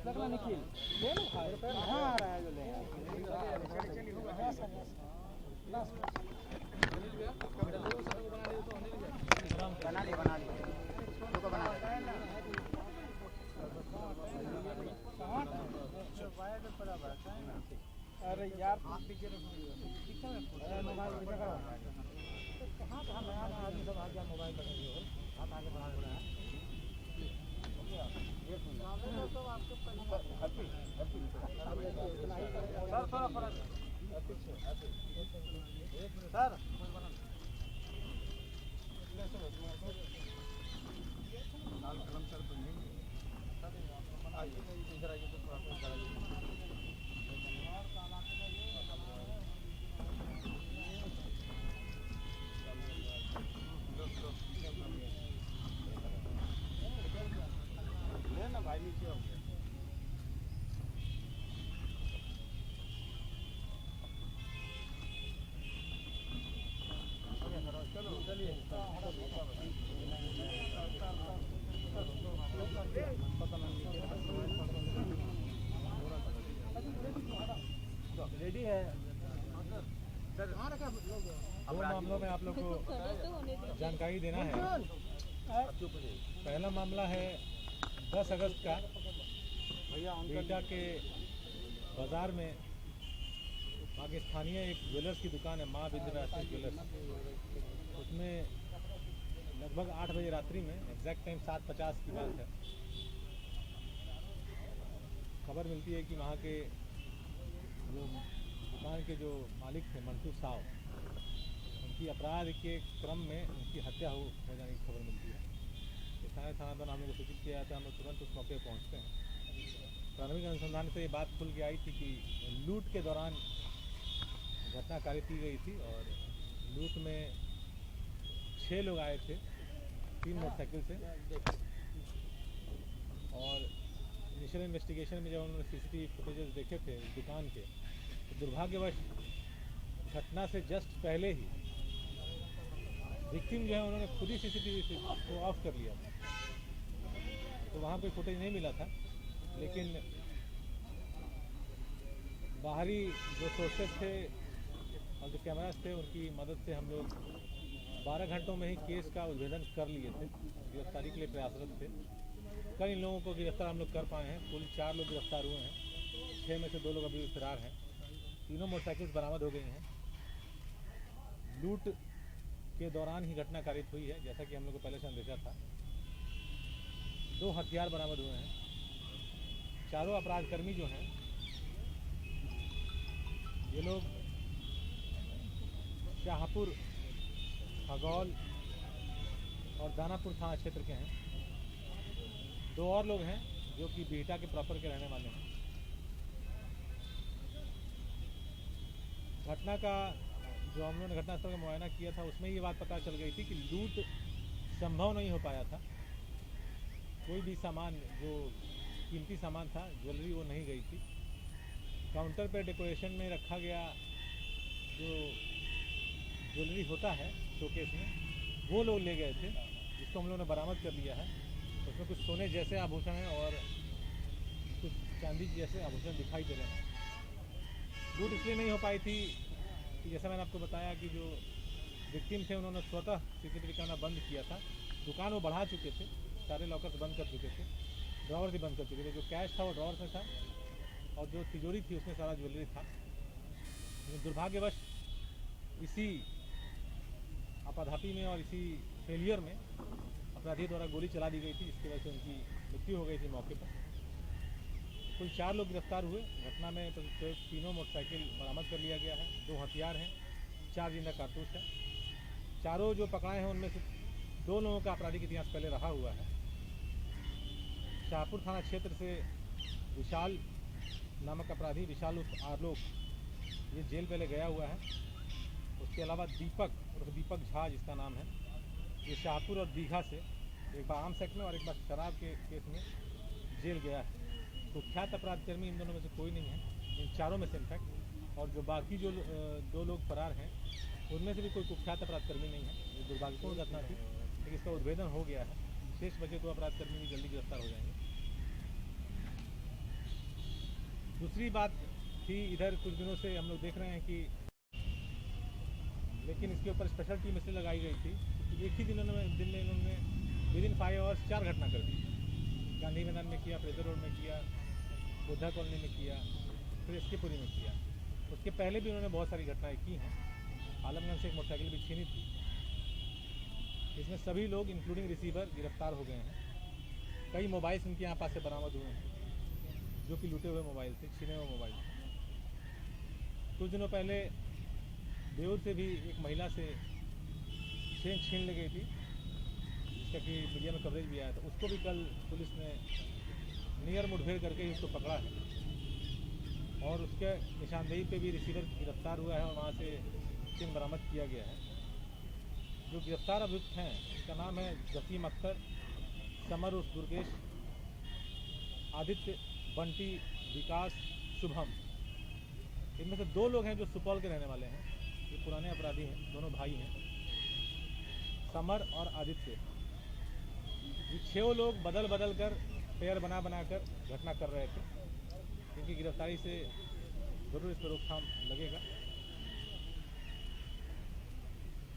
लगना निखिल ले लो भाई कहाँ आ रहा है जो ले बना ली रुको बना अरे यार मोबाइल कहाँ कहाँ नया नया आदमी सब आ गया मोबाइल पकड़ हाथ आगे बढ़ा रहा है सर थोड़ा फर्क सर लाल कलम सर तो नहीं इधर आइए तो थोड़ा सा लेना भाई नीचे हो गया चलो चलिए रेडी है सर। दो मामलों में आप लोग को जानकारी देना है। पहला मामला है 10 अगस्त का एटा के बाजार में पाकिस्तानी एक ज्वेलर्स की दुकान है माँ विंध्यवासिनी ज्वेलर्स। उसमें लगभग 8 बजे रात्रि में एग्जैक्ट टाइम 7:50 की बात है खबर मिलती है कि वहाँ के जो दुकान के जो मालिक थे मंटू साव उनकी अपराध के क्रम में उनकी हत्या हो जाने की खबर मिलती है। स्थानीय थाना पर हम लोग को सूचित किया जाता है। हम लोग तुरंत उस मौके पर पहुँचते हैं। प्राथमिक अनुसंधान से ये बात खुल के आई थी कि लूट के दौरान घटना कारित की गई थी और लूट में 6 लोग आए थे 3 मोटरसाइकिल से। और इनिशियल इन्वेस्टिगेशन में जब उन्होंने सीसीटीवी फुटेजेस देखे थे दुकान के तो दुर्भाग्यवश घटना से जस्ट पहले ही विक्टिम जो है उन्होंने खुद ही सीसीटीवी को ऑफ कर लिया था। तो वहाँ कोई फुटेज नहीं मिला था, लेकिन बाहरी जो सोर्सेस थे और जो कैमरास थे उनकी मदद से हम लोग 12 घंटों में ही केस का उद्भेदन कर लिए थे। गिरफ्तारी के लिए प्रयासरत थे। कई लोगों को गिरफ्तार हम लोग कर पाए हैं। कुल 4 लोग गिरफ्तार हुए हैं। 6 में से 2 लोग अभी फरार हैं। तीनों मोटरसाइकिल्स बरामद हो गई हैं। लूट के दौरान ही घटना कारित हुई है, जैसा कि हम लोग को पहले से अंदेशा था। 2 हथियार बरामद हुए हैं। चारों अपराधकर्मी जो हैं ये लोग शाहपुर, खगौल और दानापुर थाना क्षेत्र के हैं। 2 और लोग हैं जो कि बिहटा के प्रॉपर के रहने वाले हैं। घटना का जो हम लोगों ने घटनास्थल का मुआयना किया था उसमें ये बात पता चल गई थी कि लूट संभव नहीं हो पाया था। कोई भी सामान जो कीमती सामान था ज्वेलरी वो नहीं गई थी। काउंटर पर डेकोरेशन में रखा गया जो ज्वेलरी होता है शोकेस में वो लोग ले गए थे, जिसको हम लोगों ने बरामद कर लिया है। उसमें कुछ सोने जैसे आभूषण हैं और कुछ चांदी जैसे आभूषण दिखाई दे रहे हैं। लूट इसलिए नहीं हो पाई थी कि जैसा मैंने आपको बताया कि जो विक्टिम थे उन्होंने स्वतः सीसीटीवी कैमरा बंद किया था। दुकान वो बढ़ा चुके थे, सारे लॉकर्स बंद कर चुके थे, ड्रॉवर भी बंद कर चुके थे। जो कैश था वो ड्रॉवर में था और जो तिजोरी थी उसमें सारा ज्वेलरी था। लेकिन दुर्भाग्यवश इसी आपाधापी में और इसी फेलियर में अपराधियों द्वारा गोली चला दी गई थी, जिसकी वजह से उनकी मृत्यु हो गई थी मौके पर। कुल 4 लोग गिरफ्तार हुए। घटना में तो 3 मोटरसाइकिल बरामद कर लिया गया है। 2 हथियार हैं, 4 जिंदा कारतूस है। चारों जो पकड़ाए हैं उनमें से 2 लोगों का आपराधिक इतिहास पहले रहा हुआ है। शाहपुर थाना क्षेत्र से विशाल नामक अपराधी, विशाल उर्फ आलोक, ये जेल पहले गया हुआ है। उसके अलावा दीपक झा जिसका नाम है, ये शाहपुर और दीघा से एक बार आर्म्स एक्ट में और एक बार शराब के केस में जेल गया है। कुख्यात अपराधकर्मी इन दोनों में से कोई नहीं है, इन चारों में से इनफैक्ट। और जो बाकी जो 2 लोग फरार हैं उनमें से भी कोई कुख्यात अपराधकर्मी नहीं है। ये दुर्भाग्यपूर्ण घटना थी, लेकिन इसका उद्भेदन हो गया है। शेष बचे 2 अपराधकर्मी भी जल्दी गिरफ्तार हो जाएंगे। दूसरी बात थी, इधर कुछ दिनों से हम लोग देख रहे हैं कि, लेकिन इसके ऊपर स्पेशल टीम इसलिए लगाई गई थी क्योंकि एक ही दिन में इन्होंने विदिन 5 आवर्स 4 घटना कर दी। गांधी मैदान में किया, फ्रेजर रोड में किया, बुद्धा कॉलोनी में किया, फिर एसकेपुरी में किया। उसके पहले भी उन्होंने बहुत सारी घटनाएं की हैं। आलमगंज से एक मोटरसाइकिल भी छीनी थी। इसमें सभी लोग इंक्लूडिंग रिसीवर गिरफ्तार हो गए हैं। कई मोबाइल्स उनके यहाँ पास से बरामद हुए हैं जो कि लूटे हुए मोबाइल थे, छीने हुए मोबाइल थे। कुछ दिनों पहले बेउर से भी एक महिला से चेन छीन ली गई थी, जिसका कि मीडिया में कवरेज भी आया था। उसको भी कल पुलिस ने नियर मुठभेड़ करके ही उसको पकड़ा है और उसके निशानदेही पे भी रिसीवर गिरफ्तार हुआ है और वहाँ से चेन बरामद किया गया है। जो गिरफ्तार अभियुक्त हैं उसका नाम है जसीम अख्तर, समर उर्फ दुर्गेश, आदित्य, बंटी, विकास, शुभम। इनमें से 2 लोग हैं जो सुपौल के रहने वाले हैं। ये पुराने अपराधी हैं, दोनों भाई हैं, समर और आदित्य। ये 6 लोग बदल बदल कर पेयर बना कर घटना कर रहे थे। इनकी गिरफ्तारी से जरूर इस पर रोकथाम लगेगा।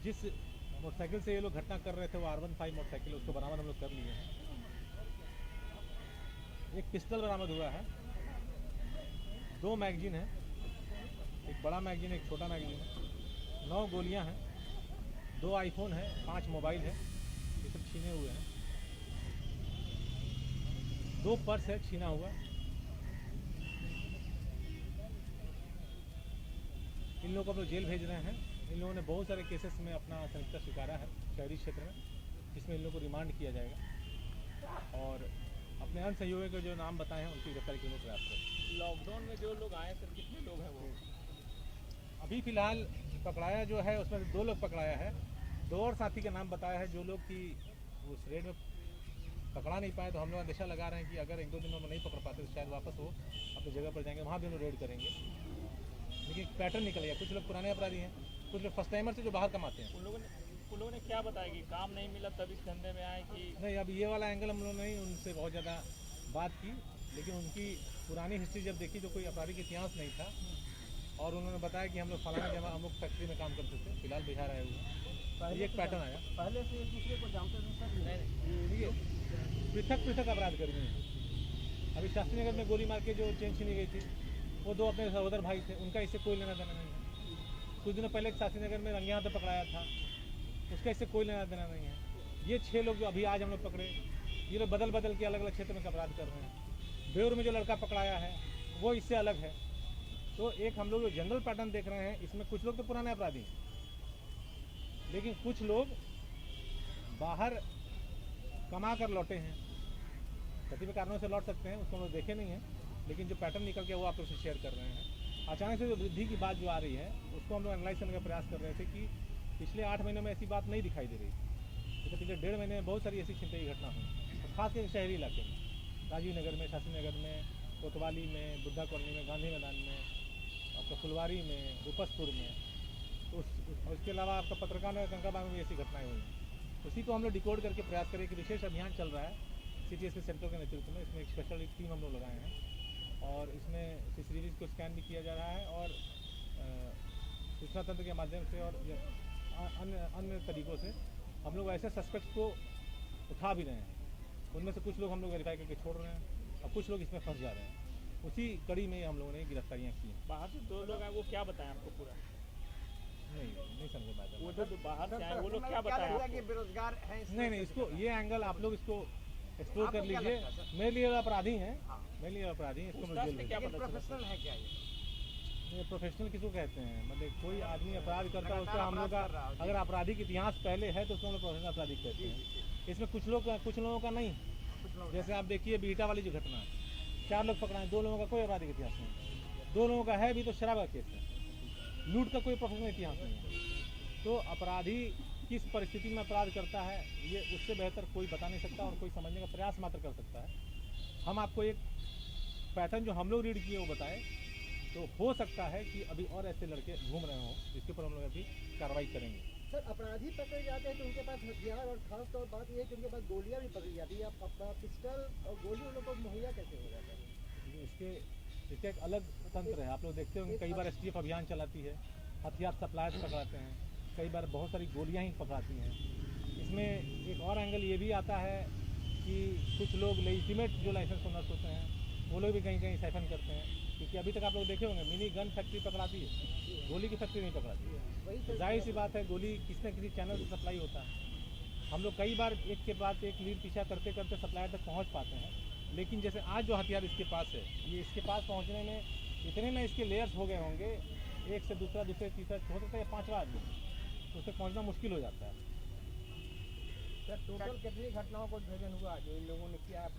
जिस मोटरसाइकिल से ये लोग घटना कर रहे थे वो R15 मोटरसाइकिल, उसको बरामद हम लोग कर लिए हैं। एक पिस्टल बरामद हुआ है, 2 मैगजीन है, एक बड़ा मैगजीन एक छोटा मैगजीन है, 9 गोलियां हैं, 2 आईफोन है, 5 मोबाइल है, ये सब छीने हुए हैं। 2 पर्स है छीना हुआ। इन लोगों को हम लोग जेल भेज रहे हैं। इन लोगों ने बहुत सारे केसेस में अपना संलिप्तता स्वीकारा है शहरी क्षेत्र में, जिसमें इन लोगों को रिमांड किया जाएगा और अपने अन्य सहयोगियों के जो नाम बताए हैं उनकी गिरफ्तारी के लिए प्रयास करें। लॉकडाउन में जो लोग आए सर, कितने लोग हैं वो? अभी फिलहाल पकड़ाया जो है उसमें 2 लोग पकड़ाया है। 2 और साथी का नाम बताया है। जो लोग कि उस रेड में पकड़ा नहीं पाए तो हम लोग अंदेशा लगा रहे हैं कि अगर 1-2 दिनों में नहीं पकड़ पाते तो शायद वापस वो अपनी जगह पर जाएंगे, वहाँ भी हम रेड करेंगे। लेकिन पैटर्न निकल गया, कुछ लोग पुराने अपराधी हैं, कुछ लोग फर्स्ट टाइमर से जो बाहर कमाते हैं। उन लोगों ने क्या बताया कि काम नहीं मिला तब इस धंधे में आए कि नहीं, अब ये वाला एंगल हम लोगों ने उनसे बहुत ज़्यादा बात की, लेकिन उनकी पुरानी हिस्ट्री जब देखी तो कोई आपराधिक इतिहास नहीं था और उन्होंने बताया कि हम लोग फलाना जगह अमुक फैक्ट्री में काम करते थे, फिलहाल बिहार आए हुए हैं। ये एक पैटर्न आया। पहले से एक दूसरे को जानते नहीं सर? नहीं, पृथक अपराध कर्मी हैं। अभी शास्त्री नगर में गोली मार के जो चेन छीनी गई थी वो 2 अपने सहोदर भाई थे, उनका इससे कोई लेना देना नहीं है। कुछ दिनों पहले शास्त्री नगर में रंगे हाथ पकड़ाया था, उसका इससे कोई लेना देना नहीं है। ये 6 लोग जो अभी आज हम लोग पकड़े, ये लोग बदल बदल के अलग अलग क्षेत्र में अपराध कर रहे हैं। बेउर में जो लड़का पकड़ाया है वो इससे अलग है। तो एक हम लोग जो जनरल पैटर्न देख रहे हैं, इसमें कुछ लोग तो पुराने अपराधी हैं, लेकिन कुछ लोग बाहर कमा कर लौटे हैं। कतिपय कारणों से लौट सकते हैं, उसको हम लोग देखे नहीं हैं, लेकिन जो पैटर्न निकल के वो आप लोग से शेयर कर रहे हैं। अचानक से जो वृद्धि की बात जो आ रही है उसको हम लोग एनालाइज करने का प्रयास कर रहे थे कि पिछले 8 महीनों में ऐसी बात नहीं दिखाई दे रही थी। तो पिछले 1.5 महीने में बहुत सारी ऐसी छिनतई घटना हुई, तो खासकर शहरी इलाके में, राजीव नगर में, शास्त्री नगर में, कोतवाली में, बुद्धा कॉलोनी में, गांधी मैदान में, आपका फुलवारी में, रूपसपुर में, उसके अलावा आपका पत्रकार नगर कंकाबाग में भी ऐसी घटनाएं हुई हैं। उसी को हम लोग डिकोड करके प्रयास करें कि विशेष अभियान चल रहा है CTSP सेंटर के नेतृत्व में। इसमें एक स्पेशल टीम हम लोग लगाए हैं और इसमें CCTV को स्कैन भी किया जा रहा है और सूचना तंत्र के माध्यम से और अन्य तरीक़ों से हम लोग ऐसे सस्पेक्ट्स को उठा भी रहे हैं। उनमें से कुछ लोग हम लोग वेरीफाई करके छोड़ रहे हैं और कुछ लोग इसमें फंस जा रहे हैं। उसी कड़ी में हम लोगों ने गिरफ्तारियाँ की हैं। बाहर से 2 लोग आए, वो क्या बताएं आपको? पूरा नहीं समझ में वो जो बाहर से आए वो लोग क्या बताएं कि बेरोजगार हैं? नहीं, इसको ये एंगल आप लोग इसको एक्सप्लोर कर लीजिए। मेरे लिए अपराधी हैं, मेरे लिए अपराधी हैं, इसको मैं जेल में। क्या प्रोफेशनल है क्या ये प्रोफेशनल किसको कहते हैं? मतलब कोई आदमी अपराध करता है उसका हम लोग का अगर आपराधिक इतिहास पहले है तो उसको हम लोग प्रोफेशनल अपराधी कहते हैं। इसमें कुछ लोगों का नहीं। जैसे आप देखिए बीटा वाली जो घटना है, 4 लोग पकड़ाए, 2 लोगों का कोई आपराधिक इतिहास नहीं, 2 लोगों का है भी तो शराब का केस है। लूट का कोई प्रोफेशनल इतिहास नहीं है। तो अपराधी किस परिस्थिति में अपराध करता है ये उससे बेहतर कोई बता नहीं सकता और कोई समझने का प्रयास मात्र कर सकता है। हम आपको एक पैटर्न जो हम लोग रीड किए वो बताए, तो हो सकता है कि अभी और ऐसे लड़के घूम रहे हों जिसके ऊपर हम लोग अभी कार्रवाई करेंगे। सर, अपराधी पकड़े जाते हैं तो उनके पास हथियार और खास तौर बात यह है कि उनके पास गोलियां भी पकड़ी जाती है। अब पिस्टल और गोली उन लोगों को मुहैया कैसे हो जाता है? इसके इसका एक अलग तंत्र है। आप लोग देखते होंगे कई बार एसटीएफ अभियान चलाती है, हथियार सप्लायर्स पकड़ाते हैं, कई बार बहुत सारी गोलियां ही पकड़ाती हैं। इसमें एक और एंगल ये भी आता है कि कुछ लोग लेजिटिमेट जो लाइसेंस ओनर्स होते हैं वो लोग भी कहीं कहीं साइफन करते हैं, क्योंकि अभी तक आप लोग देखे होंगे मिनी गन फैक्ट्री पकड़ाती है, गोली की फैक्ट्री नहीं पकड़ाती है। जाहिर सी बात है गोली किसी न किसी चैनल से सप्लाई होता है। हम लोग कई बार एक के बाद एक लीड पीछा करते करते सप्लायर तक पहुंच पाते हैं, लेकिन जैसे आज जो हथियार इसके पास है, ये इसके पास पहुंचने में इतने में इसके लेयर्स हो गए होंगे, एक से दूसरा, दूसरे तीसरा, हो सकता है 5वां आदमी, तो उससे पहुंचना मुश्किल हो जाता है। सर टोटल कितनी घटनाओं को ध्वजन हुआ जो इन लोगों ने किया?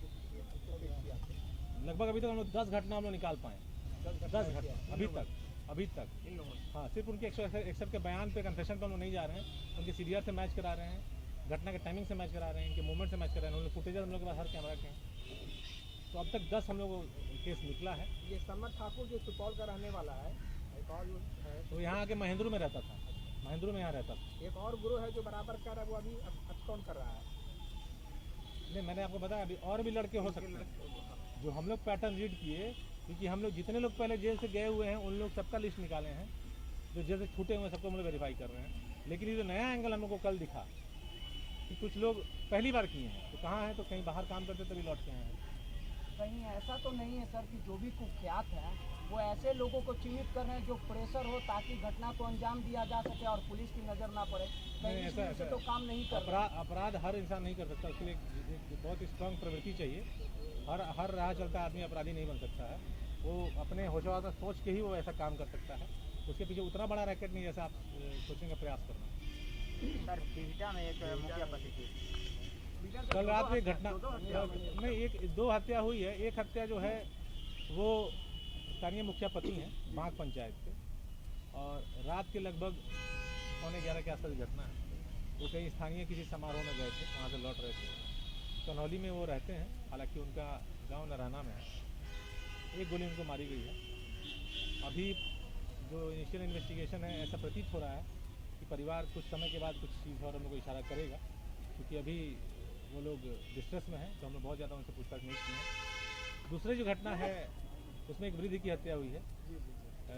लगभग अभी तक हम लोग 10 घटना हम लोग निकाल पाए, 10 घटना अभी तक इन लोगों ने। हाँ, सिर्फ उनके 161 के बयान पे कन्फेशन पे हम लोग नहीं जा रहे हैं, उनके सीडीआर से मैच करा रहे हैं, घटना के टाइमिंग से मैच करा रहे हैं, इनके मूवमेंट से मैच करा रहे हैं। उन फुटेज हम लोग के पास हर कैमरा के हैं। तो अब तक 10 हम लोग केस निकला है। ये समर ठाकुर जो सुपौल का रहने वाला है, एक और जो है तो यहाँ आके महेंद्रू में रहता था, महेंद्रू में यहाँ रहता था। एक और गुरु है जो बराबर कर रहा है, वो अभी अब्सकॉन्ड कर रहा है। नहीं, मैंने आपको बताया अभी और भी लड़के हो सकते हैं जो हम लोग पैटर्न रीड किए, क्योंकि हम लोग जितने लोग पहले जेल से गए हुए हैं उन लोग सबका लिस्ट निकाले हैं, जो जेल से छूटे हुए हैं सबको हम लोग वेरीफाई कर रहे हैं। लेकिन ये जो नया एंगल हम लोग को कल दिखा कि कुछ लोग पहली बार किए हैं, तो कहाँ हैं, तो कहीं बाहर काम करते तभी लौट के आए हैं। कहीं ऐसा तो नहीं है सर कि जो भी कुख्यात है वो ऐसे लोगों को चिन्हित कर रहे हैं जो प्रेशर हो ताकि घटना को अंजाम दिया जा सके और पुलिस की नज़र ना पड़े? कहीं इस वजह से तो काम नहीं कर रहा। अपराध हर इंसान नहीं कर सकता, उसके लिए एक बहुत स्ट्रांग प्रवृत्ति चाहिए। हर राह चलता आदमी अपराधी नहीं बन सकता है। वो अपने होशवार सोच के ही वो ऐसा काम कर सकता है। उसके पीछे उतना बड़ा रैकेट नहीं जैसा आप सोचने का प्रयास करना। सर बिहटा में एक मुखिया पति थी, कल रात में घटना नहीं, 2 हत्या हुई है। एक हत्या जो है वो स्थानीय मुखिया पति हैं बांक पंचायत के, और रात के लगभग 11:15 के आसपास घटना है। वो कहीं स्थानीय किसी समारोह में गए थे, वहाँ से लौट रहे थे। कन्हौली में वो रहते हैं, हालांकि उनका गांव नराना में है। एक गोली उनको मारी गई है। अभी जो इनिशियल इन्वेस्टिगेशन है, ऐसा प्रतीत हो रहा है कि परिवार कुछ समय के बाद कुछ चीज़ और हम लोग को इशारा करेगा, क्योंकि अभी वो लोग डिस्ट्रेस में हैं, तो हम लोग बहुत ज़्यादा उनसे पूछताछ नहीं की है। दूसरी जो घटना है उसमें एक वृद्ध की हत्या हुई है,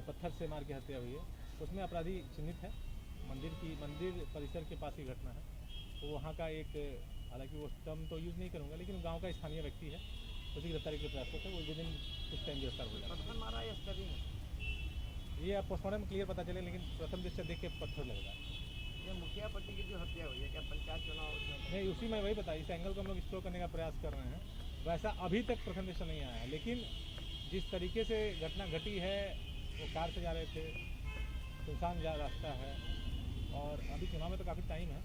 पत्थर से मार के हत्या हुई है। उसमें अपराधी चिन्हित है, मंदिर परिसर के पास ही घटना है। तो वहाँ का एक, हालांकि वो टर्म तो यूज़ नहीं करूँगा, लेकिन गाँव का स्थानीय व्यक्ति है, उसकी गिरफ्तारी के प्रयास करते हैं। वो विद इन कुछ टाइम गिरफ्तार हो जाएगा। ये आप पोस्टमार्टम में क्लियर पता चले, लेकिन प्रथम दृष्टया देख के पत्थर लग रहा है। ये मुखिया पति की जो हत्या हुई है, क्या पंचायत चुनाव उसमें? नहीं, उसी में वही बताया, इस एंगल को हम लोग एक्सप्लोर करने का प्रयास कर रहे हैं। वैसा अभी तक प्रथम दृष्टया नहीं आया है, लेकिन जिस तरीके से घटना घटी है, वो कार से जा रहे थे, सुनसान रास्ता है, और अभी चुनाव में तो काफ़ी टाइम है,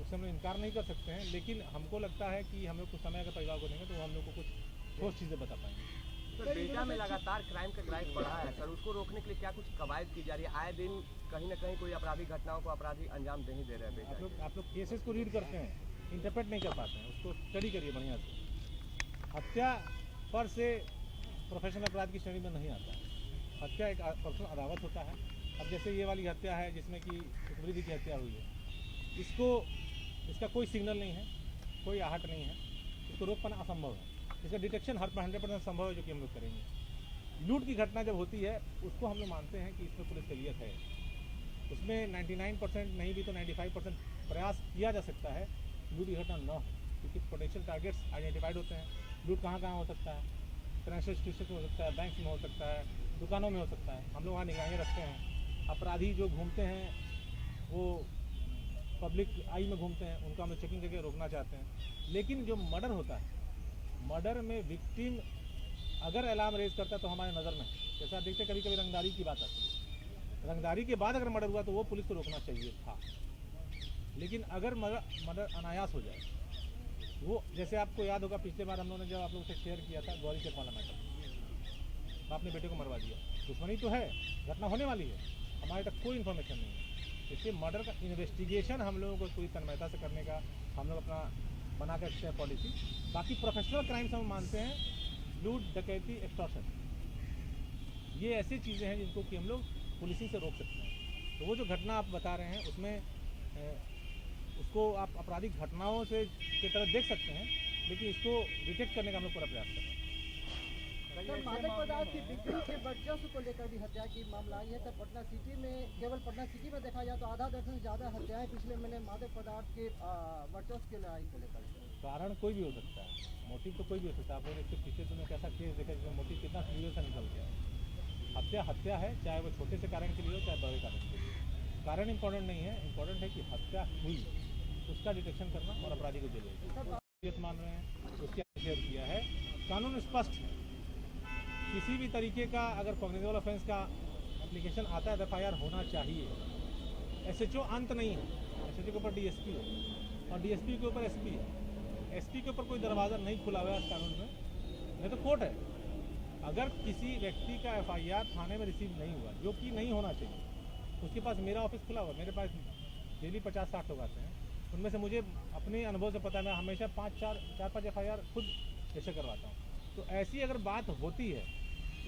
उससे हम लोग इनकार नहीं कर सकते हैं। लेकिन हमको लगता है कि हम लोग कुछ समय अगर परिवार को देंगे तो वो हम लोग को कुछ ठोस चीज़ें बता पाएंगे। सर बेटा में लगातार क्राइम का ग्राइड बढ़ा है सर, उसको रोकने के लिए क्या कुछ कवायद की जा रही है? आए दिन कहीं ना कहीं कोई आपराधिक घटनाओं को अपराधी अंजाम नहीं दे रहे हैं। आप लोग केसेस को रीड करते हैं, इंटरप्रेट नहीं कर पाते हैं, उसको स्टडी करिए बढ़िया से। हत्या पर से प्रोफेशनल अपराध की श्रेणी में नहीं आता है। हत्या एक पर्सनल अदावत होता है। अब जैसे ये वाली हत्या है जिसमें कि वृद्धि की हत्या हुई है, इसका कोई सिग्नल नहीं है, कोई आहट नहीं है, इसको रोक पाना असंभव है। इसका डिटेक्शन 100% संभव है, जो कि हम लोग करेंगे। लूट की घटना जब होती है उसको हम लोग मानते हैं कि इसमें पुलिस सलियत है, उसमें 99% नहीं भी तो 95% प्रयास किया जा सकता है लूट की घटना न हो, क्योंकि पोटेंशियल टारगेट्स आइडेंटिफाइड होते हैं। लूट कहाँ कहाँ हो सकता है, फाइनेंशियल इंस्टीट्यूशन में हो सकता है, बैंक में हो सकता है, दुकानों में हो सकता है। हम लोग वहाँ निगरानी रखते हैं। अपराधी जो घूमते हैं वो पब्लिक आई में घूमते हैं, उनका हम लोग चेकिंग करके रोकना चाहते हैं। लेकिन जो मर्डर होता है, मर्डर में विक्टिम अगर अलार्म रेज करता है तो हमारे नज़र में, जैसा आप देखते कभी कभी रंगदारी की बात आती है, रंगदारी के बाद अगर मर्डर हुआ तो वो पुलिस को रोकना चाहिए था। लेकिन अगर मर्डर अनायास हो जाए, वो जैसे आपको याद होगा पिछले बार हम लोगों ने जब आप लोगों से शेयर किया था गौरी चेक वाला मैटर, अपने बेटे को मरवा दिया। दुश्मनी तो है, घटना होने वाली है, हमारे तक कोई इन्फॉर्मेशन नहीं है। इसलिए मर्डर का इन्वेस्टिगेशन हम लोगों को पूरी तन्मयता से करने का हम लोग अपना बना के रखते हैं पॉलिसी। बाकी प्रोफेशनल क्राइम्स हम मानते हैं, लूट, डकैती, एक्सटॉर्शन, ये ऐसी चीज़ें हैं जिनको कि हम लोग पुलिसिंग से रोक सकते हैं। तो वो जो घटना आप बता रहे हैं उसमें उसको आप आपराधिक घटनाओं से की तरह देख सकते हैं, लेकिन इसको डिटेक्ट करने का हम लोग पूरा प्रयास कर रहे हैं। सर मादक पदार्थ की बिक्री के वर्चस्व को लेकर भी हत्या की मामला आई है। सर पटना सिटी में, केवल पटना सिटी में देखा जाए तो आधा दर्जन से ज्यादा हत्याएं पिछले महीने मादक पदार्थ के वर्चस्व की लड़ाई को लेकर। कारण कोई भी हो सकता है, मोटिव तो कोई भी हो सकता है। आप लोगों ने इसके पीछे तुमने कैसा केस देखा जिसमें मोटिव कितना सीरियस से निकल गया। हत्या हत्या है, चाहे वो छोटे से कारण के लिए हो चाहे बड़े कारण के लिए। कारण इम्पोर्टेंट नहीं है, इम्पोर्टेंट है कि हत्या हुई उसका डिटेक्शन करना और अपराधी को जेल भेजना। सीरियस मान रहे हैं, उसके शेयर किया है। कानून स्पष्ट है, किसी भी तरीके का अगर कॉग्निजेबल ऑफेंस का एप्लीकेशन आता है एफआईआर होना चाहिए। एसएचओ अंत नहीं है, एसएचओ के ऊपर डीएसपी है और डीएसपी के ऊपर एसपी है। एसपी के ऊपर कोई दरवाज़ा नहीं खुला हुआ है इस कानून में, नहीं तो कोर्ट है। अगर किसी व्यक्ति का एफआईआर थाने में रिसीव नहीं हुआ, जो कि नहीं होना चाहिए, उसके पास मेरा ऑफिस खुला हुआ, मेरे पास डेली 50-60 लोग आते हैं। उनमें से मुझे अपने अनुभव से पता है, मैं हमेशा 4-5 एफआईआर खुद रजिस्टर करवाता हूँ। तो ऐसी अगर बात होती है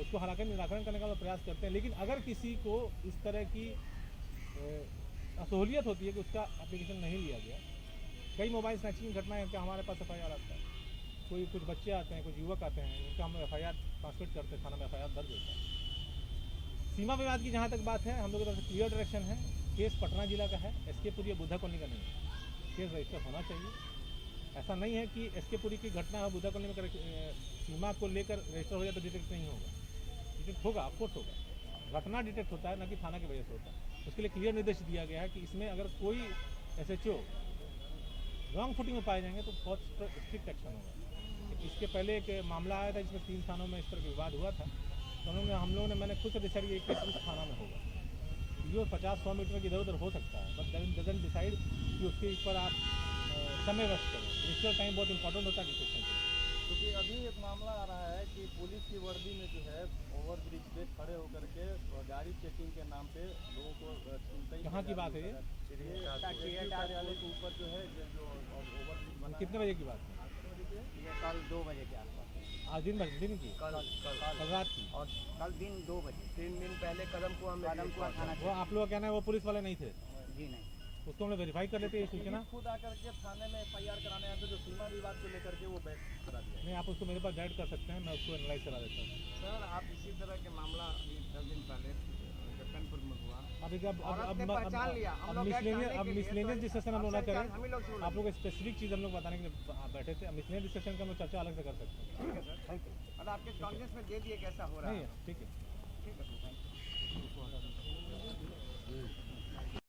उसको हालांकि निराकरण करने का प्रयास करते हैं। लेकिन अगर किसी को इस तरह की असहूलियत होती है कि उसका एप्लीकेशन नहीं लिया गया, कई मोबाइल स्नैचिंग घटनाएं क्या हमारे पास एफआईआर आता है। कुछ बच्चे आते हैं, कुछ युवक आते हैं, उनका हम एफआईआर ट्रांसमिट करते हैं, थाना में एफआईआर दर्ज होता है। सीमा विवाद की जहाँ तक बात है, हम लोगों की तरफ से क्लियर डायरेक्शन है। केस पटना जिला का है, एसके पुरी या बुद्धा कॉलोनी का नहीं है। केस रजिस्टर होना चाहिए। ऐसा नहीं है कि एसके पुरी की घटना हो, बुद्धा कॉलोनी में सीमा को लेकर रजिस्टर हो जाए तो डिटेक्ट नहीं होगा। डिटेक्ट होगा, ऑफकोर्स होगा। घटना डिटेक्ट होता है, ना कि थाना की वजह से होता है। उसके लिए क्लियर निर्देश दिया गया है कि इसमें अगर कोई एसएचओ रॉन्ग फुटिंग में पाए जाएंगे तो बहुत स्ट्रिक्ट एक्शन होगा। इसके पहले एक मामला आया था जिसमें 3 थानों में इस तरह विवाद हुआ था, तो हम लोगों ने मैंने खुद से डिसाइड किया कि केस उस थाना में होगा। ये 50-100 मीटर की इधर उधर हो सकता है, बट डजंट डिसाइड कि उसके ऊपर आप समय वेस्ट करें। इनिशियल टाइम बहुत इंपॉर्टेंट होता है डिटेक्शन के लिए। क्योंकि अभी एक मामला आ रहा है कि पुलिस की वर्दी में जो है ओवर ब्रिज पे खड़े होकर के गाड़ी चेकिंग के नाम पे लोगों को छीनते। कहाँ की बात है ये? कार्यालय के ऊपर जो है जो ओवर ब्रिज बना। कितने बजे की बात है? ये कल 2 बजे के आसपास। आज दिन की कल रात की। और कल दिन 2 बजे 3 दिन पहले कदमकुआ में थाना। वो आप लोग का कहना है वो पुलिस वाले नहीं थे? जी नहीं, उसको हम लोग वेरीफाई कर लेते हैं ये सूचना। खुद आकर के थाने में एफआईआर कराने आते जो सीमा विवाद को लेकर के वो बैठ करा दिया। नहीं, आप उसको मेरे पास गाइड कर सकते हैं, मैं उसको एनालाइज करा देता हूँ। सर आप इसी तरह के मामला 10 दिन पहले जक्कनपुर में हुआ। अब मिसलेनियस डिस्कशन हम लोग ना करें। आप लोग स्पेसिफिक चीज़ हम लोग बताने के लिए बैठे थे। मिसलेनियस डिस्कशन का हम लोग चर्चा अलग से कर सकते हैं। Thank you. और आपके कॉन्ग्रेस में दे दिए कैसा हो रहा है? नहीं है, ठीक है।